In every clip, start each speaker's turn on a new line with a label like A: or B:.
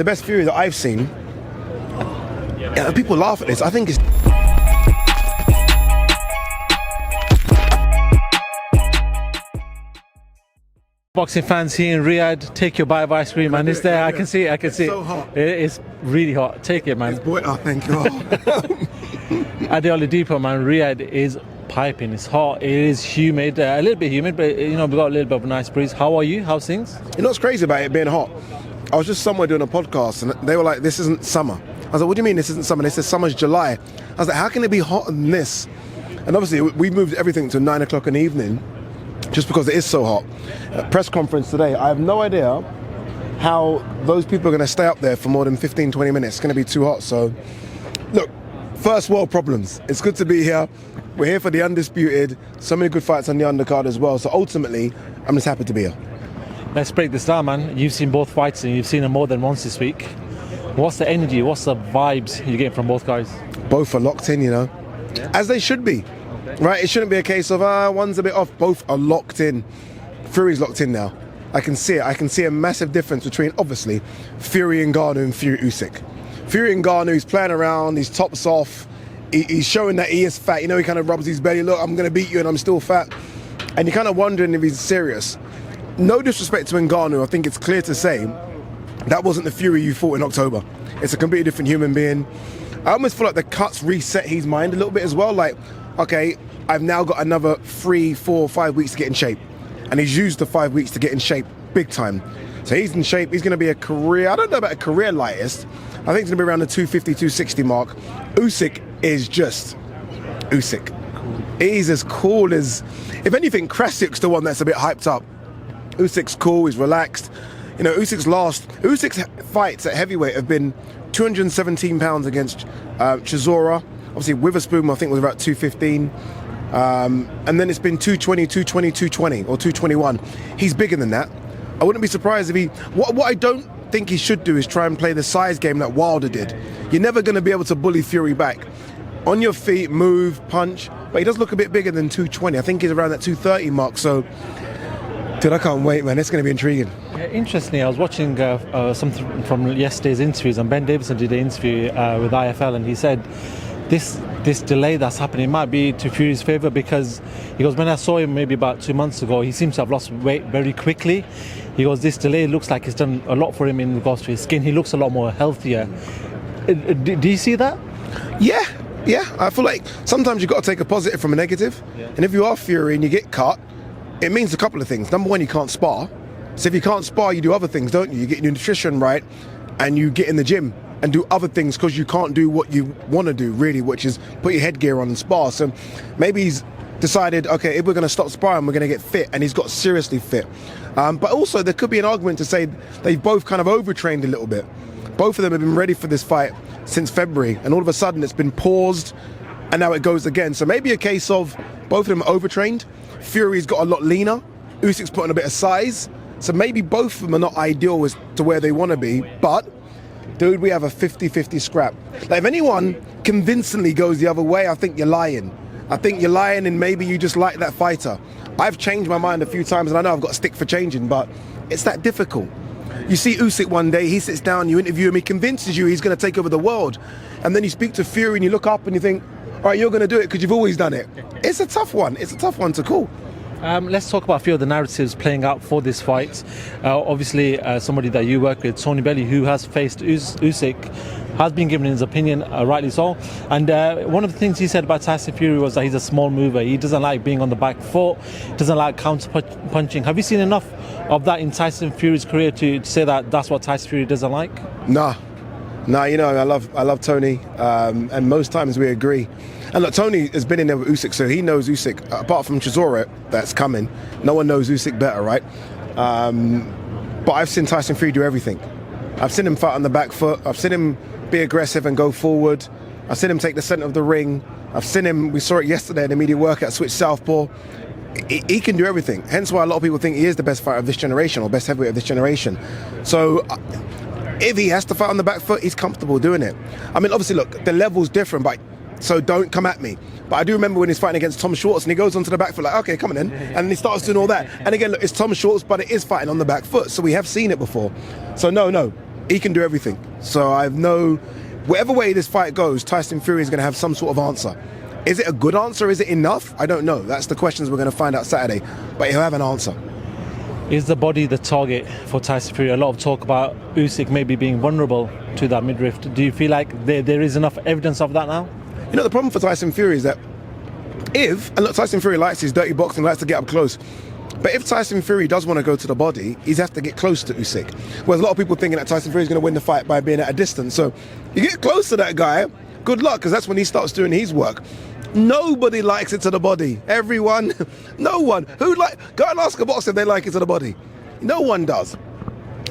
A: The best Fury that I've seen, people laugh at this, I think it's...
B: Boxing fans here in Riyadh, take your bite of ice cream, man. It's there. I can see it. I can see it.
A: It's so hot.
B: It is really hot. Take it, man.
A: It's boy, oh, thank you.
B: Ade Oladipo, man. Riyadh is piping. It's hot. It is humid. A little bit humid, but you know we've got a little bit of a nice breeze. How are you? How's things?
A: You know what's crazy about it being hot? I was just somewhere doing a podcast and they were like, "This isn't summer." I was like, "What do you mean this isn't summer?" They said, "Summer's July." I was like, "How can it be hotter than this?" And obviously, we moved everything to 9 o'clock in the evening, just because it is so hot. Press conference today, I have no idea how those people are going to stay up there for more than 15, 20 minutes. It's going to be too hot. So, look, first world problems. It's good to be here. We're here for the undisputed. So many good fights on the undercard as well. So ultimately, I'm just happy to be here.
B: Let's break this down, man. You've seen both fights and you've seen them more than once this week. What's the energy? What's the vibes you're getting from both guys?
A: Both are locked in, you know, as they should be. Right, it shouldn't be a case of one's a bit off. Both are locked in. Fury's locked in now. I can see it. I can see a massive difference between, obviously, Fury and Ngannou and Fury Usyk. Fury and Ngannou, he's playing around, he's tops off, he's showing that he is fat. You know, he kind of rubs his belly. Look, I'm going to beat you and I'm still fat. And you're kind of wondering if he's serious. No disrespect to Ngannou, I think it's clear to say that wasn't the Fury you fought in October. It's a completely different human being. I almost feel like the cuts reset his mind a little bit as well. Like, okay, I've now got another 3, 4, 5 weeks to get in shape. And he's used the 5 weeks to get in shape big time. So he's in shape. He's going to be a career, I don't know about a career lightest. I think it's going to be around the 250, 260 mark. Usyk is just Usyk. He's as cool as, if anything, Krasuk's the one that's a bit hyped up. Usyk's cool, he's relaxed. You know, Usyk's fights at heavyweight have been 217 pounds against Chisora. Obviously, Witherspoon, I think, was about 215. And then it's been 220, 220, 220, or 221. He's bigger than that. I wouldn't be surprised if he... What I don't think he should do is try and play the size game that Wilder did. You're never going to be able to bully Fury back. On your feet, move, punch. But he does look a bit bigger than 220. I think he's around that 230 mark. So, dude, I can't wait, man. It's going to be intriguing.
B: Yeah, interestingly, I was watching something from yesterday's interviews, and Ben Davison did an interview with IFL, and he said this delay that's happening might be to Fury's favour, because he goes, when I saw him maybe about 2 months ago, he seems to have lost weight very quickly. He goes, this delay looks like it's done a lot for him in regards to his skin. He looks a lot more healthier. Do you see that?
A: Yeah. I feel like sometimes you've got to take a positive from a negative. Yeah. And if you are Fury and you get cut, it means a couple of things. Number one, you can't spar. So if you can't spar, you do other things, don't you? You get your nutrition right and you get in the gym and do other things, because you can't do what you want to do, really, which is put your headgear on and spar. So maybe he's decided, okay, if we're going to stop sparring, we're going to get fit, and he's got seriously fit. But also, there could be an argument to say they've both kind of overtrained a little bit. Both of them have been ready for this fight since February, and all of a sudden it's been paused, and now it goes again. So maybe a case of both of them are overtrained. Fury's got a lot leaner. Usyk's put on a bit of size. So maybe both of them are not ideal as to where they want to be, but dude, we have a 50-50 scrap. Like, if anyone convincingly goes the other way, I think you're lying. I think you're lying, and maybe you just like that fighter. I've changed my mind a few times, and I know I've got stick for changing, but it's that difficult. You see Usyk one day, he sits down, you interview him, he convinces you he's going to take over the world. And then you speak to Fury and you look up and you think, all right, you're going to do it because you've always done it. It's a tough one. It's a tough one to call.
B: Let's talk about a few of the narratives playing out for this fight. Obviously, somebody that you work with, Tony Bellew, who has faced Usyk, has been given his opinion, rightly so. And one of the things he said about Tyson Fury was that he's a small mover. He doesn't like being on the back foot, doesn't like counter-punching. Have you seen enough of that in Tyson Fury's career to say that that's what Tyson Fury doesn't like?
A: Nah, you know, I love Tony, and most times we agree. And look, Tony has been in there with Usyk, so he knows Usyk, apart from Chisora that's coming. No one knows Usyk better, right? But I've seen Tyson Fury do everything. I've seen him fight on the back foot. I've seen him be aggressive and go forward. I've seen him take the centre of the ring. I've seen him, we saw it yesterday in the media workout, switch southpaw. He can do everything. Hence why a lot of people think he is the best fighter of this generation, or best heavyweight of this generation. So if he has to fight on the back foot, he's comfortable doing it. I mean, obviously, look, the level's different, but so don't come at me. But I do remember when he's fighting against Tom Schwartz and he goes onto the back foot like, okay, come on in. And then he starts doing all that. And again, look, it's Tom Schwartz, but it is fighting on the back foot. So we have seen it before. So no. He can do everything. So I have whatever way this fight goes, Tyson Fury is going to have some sort of answer. Is it a good answer? Is it enough? I don't know. That's the questions we're going to find out Saturday. But he'll have an answer.
B: Is the body the target for Tyson Fury? A lot of talk about Usyk maybe being vulnerable to that midriff. Do you feel like there is enough evidence of that now?
A: You know, the problem for Tyson Fury is that and look, Tyson Fury likes his dirty boxing, likes to get up close. But if Tyson Fury does want to go to the body, he's have to get close to Usyk. Whereas a lot of people thinking that Tyson Fury is going to win the fight by being at a distance. So you get close to that guy, good luck, because that's when he starts doing his work. Nobody likes it to the body. Everyone, no one. Go and ask a boxer if they like it to the body. No one does.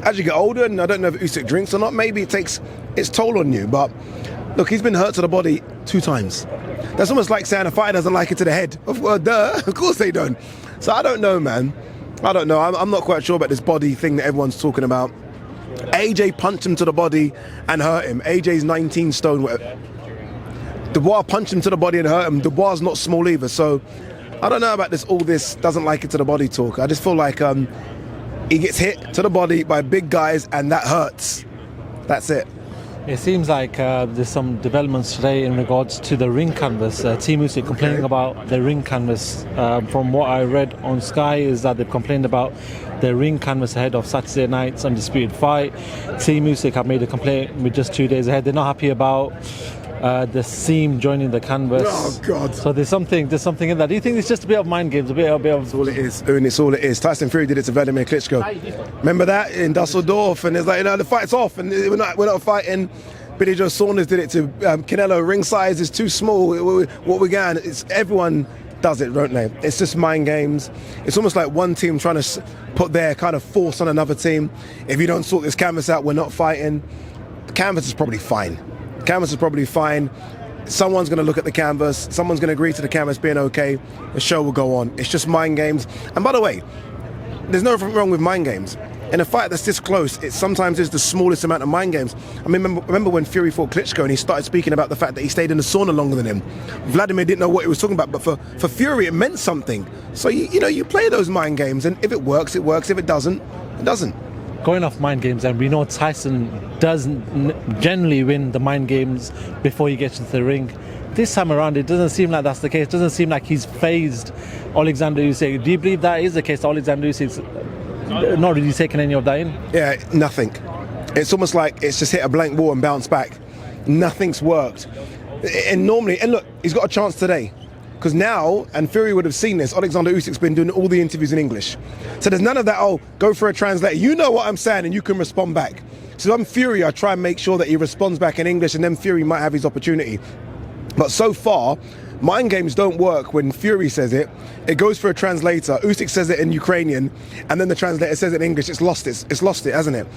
A: As you get older, and I don't know if Usyk drinks or not, maybe it takes its toll on you. But look, he's been hurt to the body 2 times. That's almost like saying a fighter doesn't like it to the head. Of course they don't. So I don't know, man. I don't know. I'm not quite sure about this body thing that everyone's talking about. AJ punched him to the body and hurt him. AJ's 19 stone. Dubois punched him to the body and hurt him. Dubois not small either. So I don't know about all this doesn't like it to the body talk. I just feel like he gets hit to the body by big guys and that hurts. That's it.
B: It seems like there's some developments today in regards to the ring canvas. Team Usyk complaining about the ring canvas. From what I read on Sky is that they've complained about the ring canvas ahead of Saturday night's undisputed fight. Team Usyk have made a complaint with just 2 days ahead. They're not happy about the seam joining the canvas.
A: Oh God!
B: So there's something in that. Do you think it's just a bit of mind games, a bit of?
A: That's all it is. And it's all it is. Tyson Fury did it to Vladimir Klitschko. Remember that in Dusseldorf, and it's like, the fight's off, and we're not fighting. Billy Joe Saunders did it to Canelo. Ring size is too small. What we got? Everyone does it, don't they? It's just mind games. It's almost like one team trying to put their kind of force on another team. If you don't sort this canvas out, we're not fighting. The canvas is probably fine. Canvas is probably fine. Someone's going to look at the canvas. Someone's going to agree to the canvas being okay. The show will go on. It's just mind games. And by the way, there's nothing wrong with mind games. In a fight that's this close, it sometimes is the smallest amount of mind games. I mean, remember when Fury fought Klitschko and he started speaking about the fact that he stayed in the sauna longer than him. Vladimir didn't know what he was talking about, but for Fury it meant something. So you play those mind games, and if it works, it works. If it doesn't, it doesn't.
B: Going off mind games, and we know Tyson doesn't generally win the mind games before he gets into the ring. This time around, it doesn't seem like that's the case. It doesn't seem like he's phased Oleksandr Usyk. Do you believe that is the case? Oleksandr Usyk's not really taking any of that in?
A: Yeah, nothing. It's almost like it's just hit a blank wall and bounced back. Nothing's worked. And look, he's got a chance today. Because now, and Fury would have seen this, Oleksandr Usyk's been doing all the interviews in English. So there's none of that, go for a translator. You know what I'm saying and you can respond back. So I'm Fury, I try and make sure that he responds back in English, and then Fury might have his opportunity. But so far, mind games don't work when Fury says it. It goes for a translator. Usyk says it in Ukrainian, and then the translator says it in English. It's lost it, hasn't it?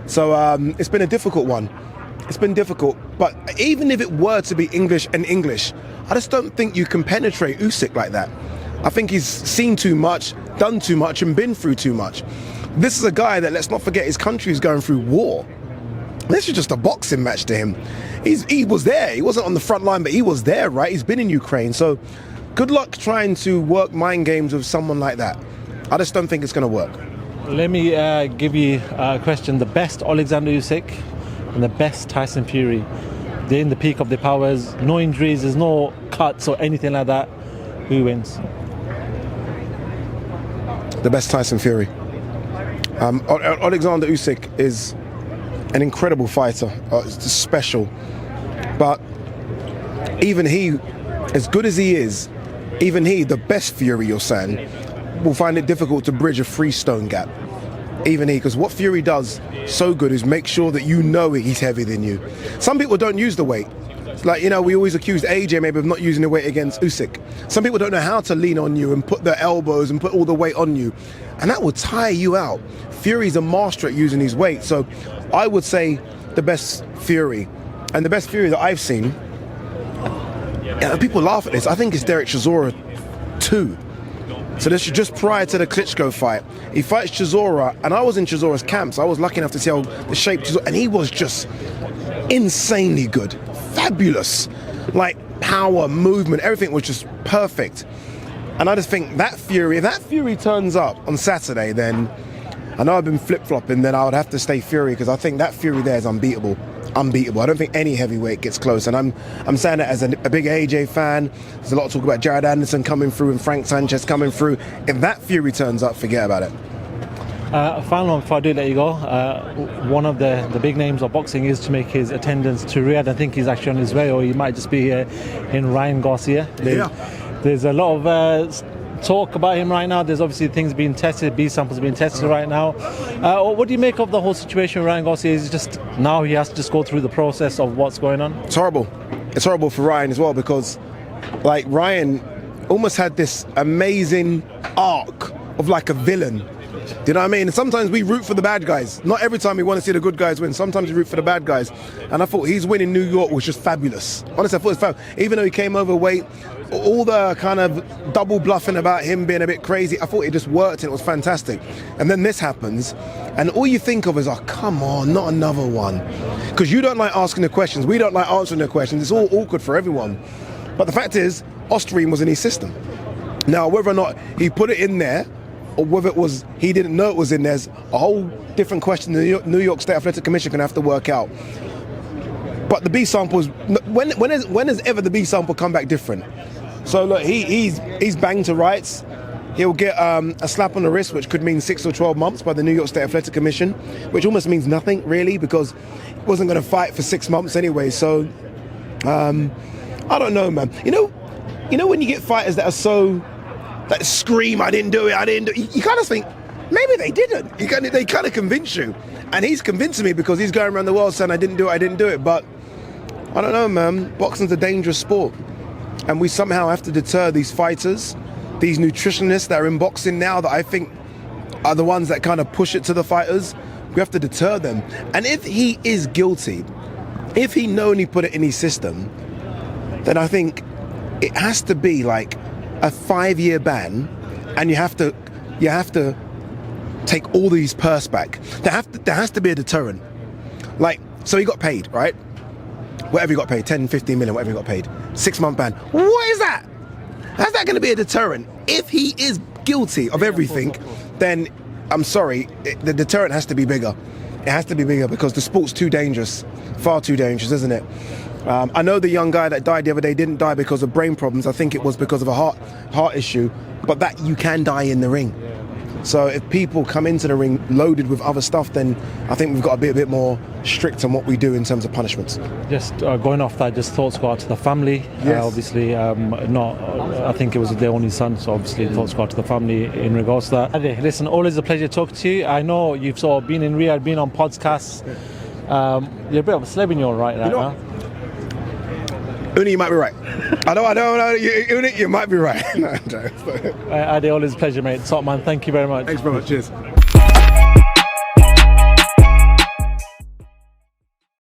A: So it's been a difficult one. It's been difficult. But even if it were to be English and English, I just don't think you can penetrate Usyk like that. I think he's seen too much, done too much, and been through too much. This is a guy that, let's not forget, his country is going through war. This is just a boxing match to him. He was there. He wasn't on the front line, but he was there, right? He's been in Ukraine. So good luck trying to work mind games with someone like that. I just don't think it's going to work.
B: Let me give you a question. The best Oleksandr Usyk and the best Tyson Fury. They're in the peak of their powers. No injuries. There's no cuts or anything like that. Who wins?
A: The best Tyson Fury. Oleksandr Usyk is an incredible fighter. It's special. But even he, as good as he is, even he, the best Fury, you're saying, will find it difficult to bridge a freestone gap. Even he, because what Fury does so good is make sure that you know he's heavier than you. Some people don't use the weight. Like, we always accused AJ maybe of not using the weight against Usyk. Some people don't know how to lean on you and put their elbows and put all the weight on you. And that will tire you out. Fury's a master at using his weight. So I would say the best Fury. And the best Fury that I've seen, people laugh at this, I think it's Derek Chisora 2. So this is just prior to the Klitschko fight. He fights Chisora, and I was in Chisora's camps. I was lucky enough to see how the shape Chisora, and he was just insanely good, fabulous, like power, movement, everything was just perfect. And I just think that Fury, if that Fury turns up on Saturday, then I know I've been flip-flopping, then I would have to stay Fury, because I think that Fury there is unbeatable. Unbeatable. I don't think any heavyweight gets close, and I'm saying that as a big AJ fan. There's a lot of talk about Jared Anderson coming through and Frank Sanchez coming through. If that Fury turns up, forget about it.
B: Final one before I do let you go. One of the big names of boxing is to make his attendance to Riyadh. I think he's actually on his way, or he might just be in Ryan Garcia. There's a lot of talk about him right now. There's obviously things being tested, B samples being tested right now. What do you make of the whole situation with Ryan Garcia? Is just now he has to just go through the process of what's going on?
A: It's horrible. It's horrible for Ryan as well, because like Ryan almost had this amazing arc of like a villain. Do you know what I mean? And sometimes we root for the bad guys. Not every time we want to see the good guys win. Sometimes we root for the bad guys. And I thought his win in New York was just fabulous. Honestly, I thought it was fabulous. Even though he came overweight, all the kind of double bluffing about him being a bit crazy, I thought it just worked and it was fantastic. And then this happens, and all you think of is, oh, come on, not another one. Because you don't like asking the questions. We don't like answering the questions. It's all awkward for everyone. But the fact is, Austrian was in his system. Now, whether or not he put it in there, or whether it was he didn't know it was in there's a whole different question the New York State Athletic Commission can have to work out. But the B sample is, when has ever the B sample come back different? So look, he's banged to rights. He'll get a slap on the wrist, which could mean 6 or 12 months by the New York State Athletic Commission, which almost means nothing really, because he wasn't going to fight for 6 months anyway. So I don't know, man. You know when you get fighters that are so that scream, I didn't do it, you kind of think, maybe they didn't. They kind of convince you. And he's convincing me because he's going around the world saying, I didn't do it. But I don't know, man. Boxing's a dangerous sport. And we somehow have to deter these fighters, these nutritionists that are in boxing now that I think are the ones that kind of push it to the fighters. We have to deter them. And if he is guilty, if he knowingly put it in his system, then I think it has to be like a 5-year ban, and you have to take all these purse back. There has to be a deterrent. Like, so he got paid, right? Whatever he got paid, 10, 15 million, whatever he got paid. 6-month ban. What is that? How's that going to be a deterrent? If he is guilty of everything, then I'm sorry, the deterrent has to be bigger. It has to be bigger because the sport's too dangerous, far too dangerous, isn't it? I know the young guy that died the other day didn't die because of brain problems. I think it was because of a heart issue, but that you can die in the ring. So if people come into the ring loaded with other stuff, then I think we've got to be a bit more strict on what we do in terms of punishments.
B: Just going off that, just thoughts go out to the family.
A: Yes.
B: Obviously, I think it was their only son, so obviously thoughts go out to the family in regards to that. Ade, listen, always a pleasure talking to you. I know you've sort of been in Riyadh, been on podcasts. You're a bit of a celeb in your right now.
A: Uni, you might be right. I don't. Uni, you might be right. No,
B: Ade, always a pleasure, mate. Top man, thank you very much.
A: Thanks very much. Cheers.